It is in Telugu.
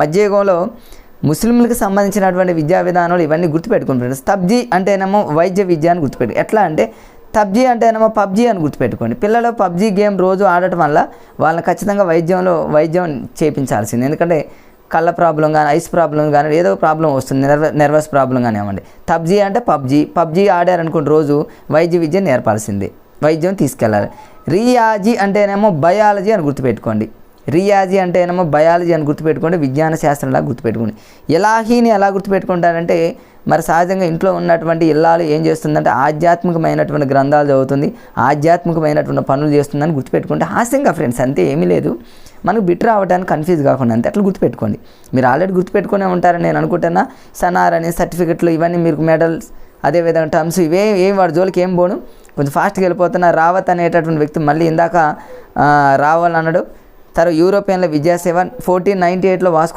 మధ్యయుగంలో ముస్లింలకు సంబంధించినటువంటి విద్యా విధానాలు ఇవన్నీ గుర్తుపెట్టుకుని ఫ్రెండ్స్. తబ్జీ అంటేనేమో వైద్య విద్య అని గుర్తుపెట్టు. ఎట్లా అంటే తబ్జీ అంటేనేమో పబ్జీ అని గుర్తుపెట్టుకోండి. పిల్లలు పబ్జీ గేమ్ రోజు ఆడటం వల్ల వాళ్ళని ఖచ్చితంగా వైద్యం చేయించాల్సింది. ఎందుకంటే కళ్ళ ప్రాబ్లం కానీ, ఐస్ ప్రాబ్లం కానీ, ఏదో ప్రాబ్లం వస్తుంది, నర్వస్ ప్రాబ్లం కానీ ఏమండి. తబ్జీ అంటే పబ్జీ ఆడారనుకోండి రోజు వైద్య విద్య నేర్పాల్సిందే, వైద్యం తీసుకెళ్ళాలి. రియాజీ అంటేనేమో బయాలజీ అని గుర్తుపెట్టుకోండి. రియాజీ అంటేనేమో బయాలజీ అని గుర్తుపెట్టుకోండి, విజ్ఞాన శాస్త్రంలా గుర్తుపెట్టుకోండి. ఇలాహీని ఎలా గుర్తుపెట్టుకుంటారంటే మరి సహజంగా ఇంట్లో ఉన్నటువంటి ఇల్లాలు ఏం చేస్తుందంటే ఆధ్యాత్మికమైనటువంటి గ్రంథాలు చదువుతుంది, ఆధ్యాత్మికమైనటువంటి పనులు చేస్తుందని గుర్తుపెట్టుకుంటే హాస్యంగా ఫ్రెండ్స్, అంతే, ఏమీ లేదు. మనకు బిట్ రావడానికి కన్ఫ్యూజ్ కాకుండా అంతే, అట్లా గుర్తుపెట్టుకోండి. మీరు ఆల్రెడీ గుర్తుపెట్టుకునే ఉంటారని నేను అనుకుంటున్నా. సనార్ అని సర్టిఫికెట్లు ఇవన్నీ మీకు మెడల్స్, అదేవిధంగా టర్మ్స్ ఏం వాడి జోలికి ఏం పోను. కొంచెం ఫాస్ట్గా వెళ్ళిపోతున్నా. రావత్ అనేటటువంటి వ్యక్తి మళ్ళీ ఇందాక రావాలన్నాడు. తర్వాత యూరోపియన్ల విద్యాసేవ 1498లో వాస్కో